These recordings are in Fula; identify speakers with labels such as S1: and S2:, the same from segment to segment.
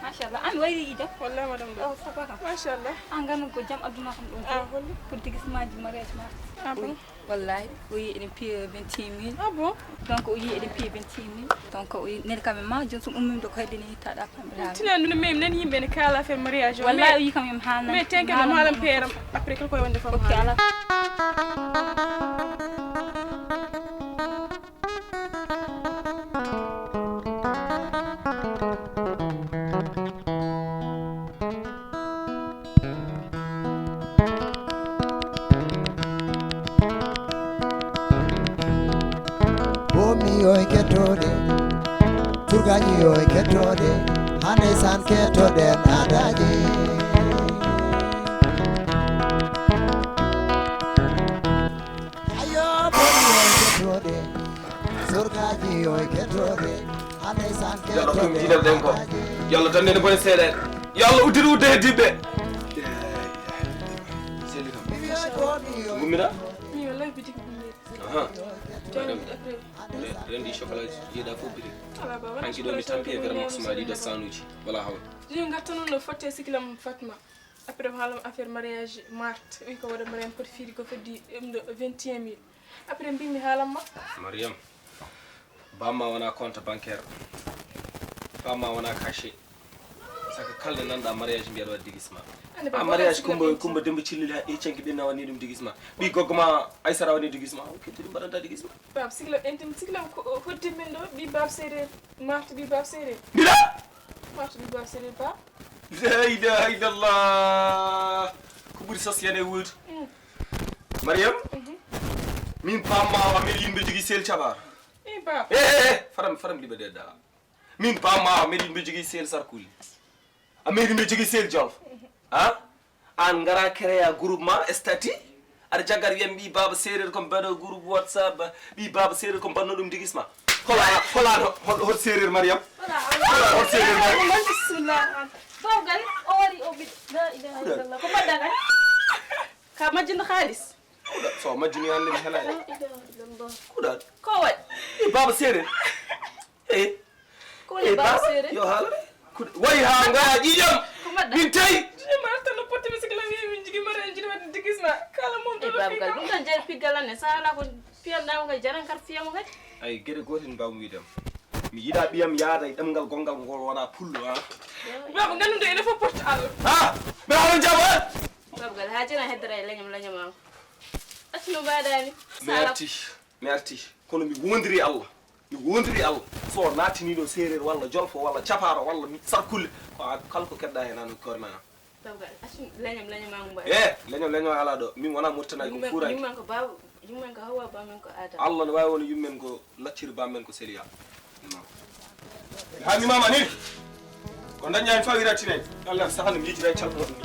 S1: machallah an wayri jam
S2: wallahi madame
S1: o sabaka
S2: machallah
S1: an ganum ko jam aduna kam ɗon
S2: holli
S1: pour tiguismaji mariage ma
S2: bon
S1: wallahi o yi eɗen piya 26000
S2: bon
S1: donc o yi eɗen piya 26000 donc o nel kam ma jom sum ummimde ko heddini taɗa pamiraɓe
S2: tinan ɗum mem nan yimɓe ne kala affaire mariage o
S1: wallahi o yi kam yom haalna
S2: mais tenke no haalam peeram après kala koye wonde fam
S1: ok ala
S3: yoy ketode turgaji yoy ketode hande san ketode nadaji ayo bomi yoy ketode turgaji yoy ketode hande san ketode nadaji
S4: yalla tan ne bone seede yalla udde heddibe gumira
S2: mi wallahi bitik
S4: aha rendi chocolat yeeda fof biri hanki do mi tampi vraiment suma di de sanuji wala hawl
S2: ñu ngatanu no fotte siklam fatma après halam affaire mariage mart wi ko wada mariam pot fiiri ko feddi 21000 après mbimi halam ma
S4: mariam bamma wana compte bancaire bamma wana cachet saka kalde nanda mariage mbiya do digisma a mariage kumba dembe cillili e cenki binna wani dum digisma bi gogma aysara wani digisma ok tedi baranta digisma
S2: bab sigla intim siglam ko hoddi men do bi bab sere mart bi bab sere
S4: bila
S2: mart bi bab sere ba
S4: la ilaha illallah ko buri sosiyane wud mariam min pamma wa mel yimbe jogi sel cabar
S2: e bab
S4: faram libe dedda min pamma wa mel yimbe jogi sel sarkuli ameri mbe jogi sel jolf ha an ngara créer groupement stati ar jagar yem bi baba serer kom bado groupe whatsapp bi baba serer kom banno dum digisma hola hot serer mariam hot serer mariam
S2: bismillah bawgal o wari o bi la ilaha illallah ko badda kan ka majjin khalis
S4: so majjini an lim hala
S2: la ilaha illallah
S4: kuda
S2: ko wat
S4: baba serer
S2: ko le baba serer
S4: yo hala way ha ngara jijam min tay
S2: marta no potti bisikla wi min jigi mara jigi wat digisma kala mom do
S1: babgal dum tan jer pigalane sala ko piyanda ko jaran kar fiyamo kadi
S4: ay gere gotin baw mi dem mi yida biyam yaada e demgal gongal ngol wona pullo ha
S2: baba gandude ene fo porte allo
S4: ha be on jaba
S1: babgal hajira hedra lañam am atino badani
S4: merci kono mi wondiri Allah so natini do serer walla jolfo walla chaparo walla sarkul ko kalko kedda hen an korna
S1: babgal asin lañam am ba
S4: leñam ala do min wona murtana ko furay
S1: yumman ko babu yumman ko hawa ba men ko ada
S4: Allah no way wona yummen ko laccir ba men ko seliya ha mi mama ni ko dañan fawirati ne Allah sahan mi jira calbo ni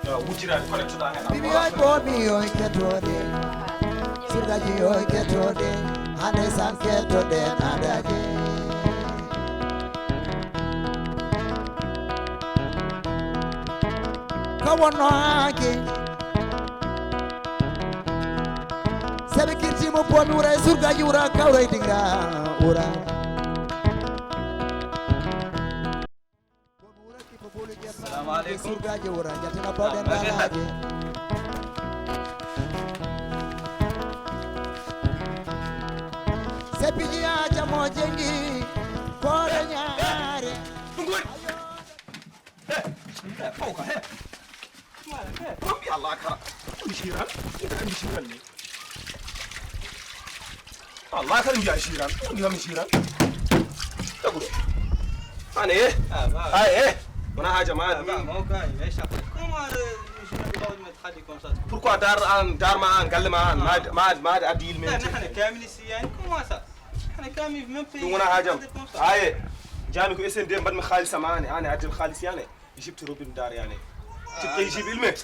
S4: ya wujira connecte da hen
S3: bomi yoy ketode turgaji yoy ketode hande san ketode nadaji kawono ake sabe kirtimo bomi ura surgaji ura kawra dingra ura
S5: assalamu alaikum
S3: surgaji ura jatina bawden nadaji sepiji aja mojengi kore nyare
S4: ngoi fauka Rabbi Allah ka bishiran ni Allah ka bishiran ni bishiran tagudo ane wana haja ma pourquoi dar ma an galle ma adil men
S5: نحن كامل سيان كما ça احنا كامل même pays
S4: wana haja aye jami ko SND mbad mi khalisa ma ane adil khalis yani Egypte robin dar yani تبقى يجيب الماء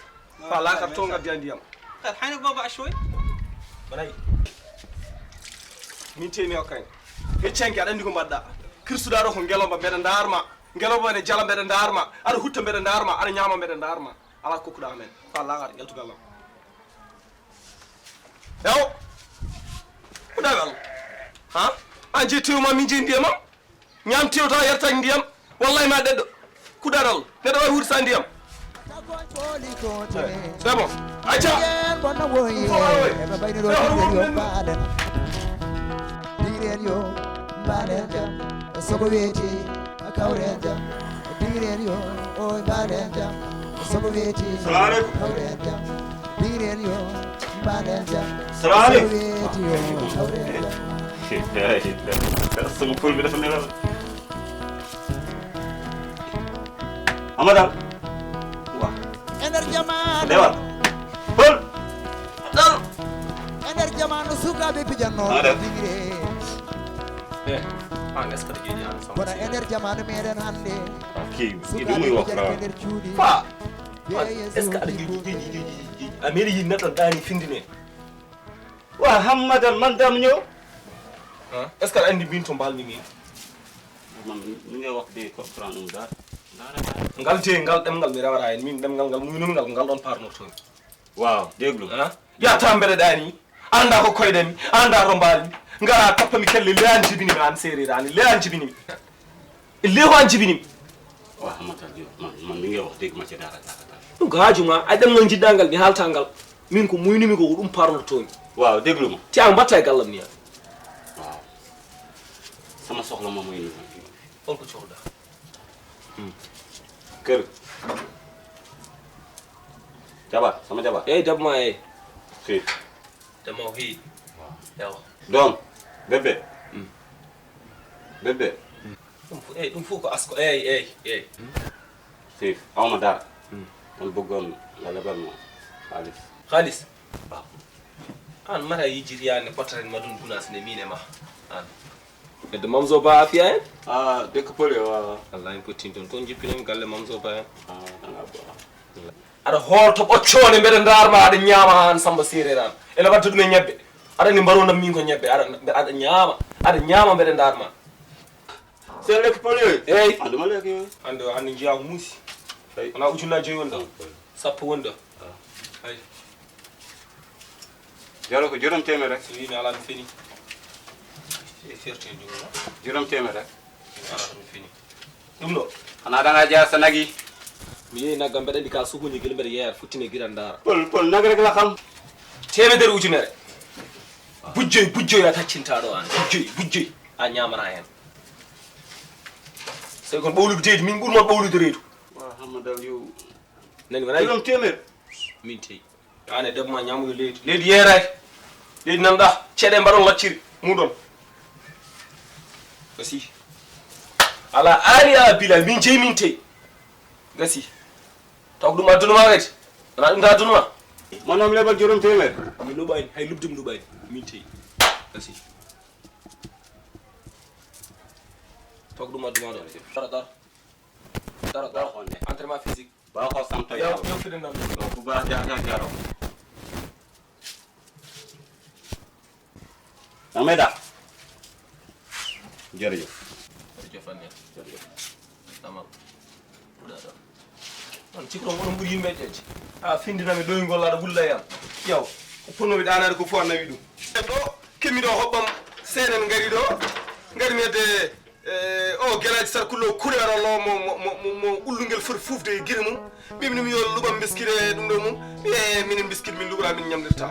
S4: فلا كرتون قد ينديم
S5: طيب حين بابا شوي
S4: بناي min temi okayn heccenki aɗa andi ko mbaɗɗa kirsuɗa ɗo ko ngelomba mbeɗa darma ngelomba ne jala mbeɗa darma aɗa hutta mbeɗa darma aɗa ñama mbeɗa darma ala kokkuɗa amen fa laagat yaltugallam ewo kuɗagal ha an je tewma min je ndiyamam ñam tewta yertaki ndiyam wallahi ma ɗeɗɗo kuɗaral neɗɗo wawi wuuri sa ndiyam c'est bon acca
S3: diren yo mbaɗen jam sogo weeti kawren jam diren yo o mbaɗen jam sogo weeti kawren jam diren yo mbaɗen jam sogo weeti yo kawren jam
S6: sama pël bi dafa nelaw Amadou waaw
S3: ender jamanu
S6: dewal pël
S4: dal
S3: ender jamanu sukaɓe pijanno digre
S4: an est ce que ɗe jeeƴi an
S3: kono ender jamanu meɗen hande
S6: kii ɗum muy wax
S3: sukaɓe nder cuuɗi
S4: fa est ce que aɗa jeeƴi a meeɗi yi neɗɗo ɗaani findino en
S6: waaw Hamadan man dam ñëw
S4: est ce que aɗa anndi min to mbalmi min
S6: man mi ngay wax de comprendre ɗum dara
S4: ngal te ngal ɗemngal mi rewata hen min ɗemngal ngal muynumngal ngal ɗon parnortomi
S6: waaw déglu
S4: yata mbeɗa ɗaani anda ko koyɗami anda to mbalmi ngara toppami kelle le an jibinimi an séréer ani le an jibinimi le ko an jibinimi
S6: waaw Hamadan yow man mi ngay wax dégg ma ci dara
S4: ɗum ko haajuma ay ɗemngal jiɗɗa ngal mi haalta ngal min ko muynumi ko ɗum parnortomi
S6: waaw déglu ma
S4: te an mbatta e gallam ni an
S6: waaw sama soxla moom mooy nii
S4: on ko cohɗa
S6: kër jabar sama jabar
S4: eyyi debbo ma eyyi
S6: si
S4: debbo o heewi ewa
S6: doom bébé bébé
S4: ɗum fof ko asko eyyi
S6: si awma dara kon bëggoon nga lebal ma xaalis
S4: haalis an mata yijiriyani pottaren maɗum dunas ne min e ma an edde mamso ba a fiya hen
S6: ah dëkk pël waaw
S4: wallahi mi pottin toon toon jippinami galle mamso ba hen
S6: danga bo
S4: aɗa hoolto ɓoccone mbeɗa darma aɗa ñaama han samba séréer an ene watta ɗum e ñebbe aɗa ni mbaronam min ko ñebbe aɗa ñaama mbeɗa darma
S6: c'est lekk pël yooyu
S4: eyyi
S6: anduma lekk yooyu
S4: hande jiya ko muusi wona ujunnaji joyi woni ɗo sappo woni ɗo ay
S6: jaro ko juróom téeméer rek
S4: so wimi ala mi fini e ferte jogoma
S6: juróom téeméer rek
S4: ala mi fini ɗum ɗo
S6: xanaa danga jaar sa nag yi
S4: mi yeeyi naggam mbeɗa andi ka sukuñi guila mbeɗa yeeyat futtine guiran dara
S6: pël nag rek la xam
S4: temedere ujunere bujjoy a taccinta ɗo an bujjoy a ñamata hen so kon ɓowlude teydi min ɓuurmon ɓowlude reedu
S6: waaw Hamadan yow
S4: nani wona
S6: juróom téeméer
S4: min teyi an e debbo ma ñamuyo leydi yeeraki leydi nanɗa ceeɗe mbaɗon lacciri muɗon gasi ala aali a bila min jeeyi min teyi gasi taw ko ɗum addunuma kadi wona ɗum ta addunuma
S6: manam lebal juróom téeméer
S4: mi luɓani hay lubdemi luɓani min teyi gasi taw ko ɗum adduma ɗo dara entraînement physique
S6: baaxoo sant yàlla
S4: yow fi nan
S6: bu baax jaaroo danga may daal jërëjëf
S4: amal on cikron oɗon ɓuuri yimɓe ƴeƴe a findinami ɗoygol aɗa wulla yam yaw pour nomi ɗanade ko fof a nawi ɗum ɗo kemmi ɗo hoɓɓam seenen gari ɗo gari mi hedde o guelaji sarkullo kurerolo mo ullugel foti fufde e guire mum mbimi yo luɓam biskide ɗum ɗo mum e minen biskide min luɓora min ñamdirta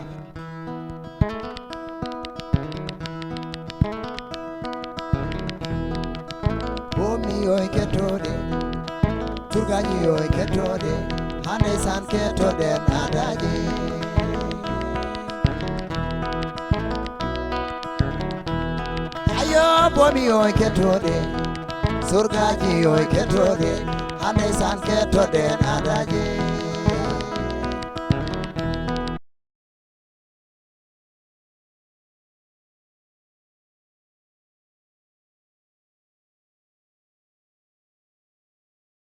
S3: bomi yo kettode turgaji yo kettode hande san kettoɗen adaji ayo bomi yo kettode surgaji yo kettode hande san kettoɗen adaji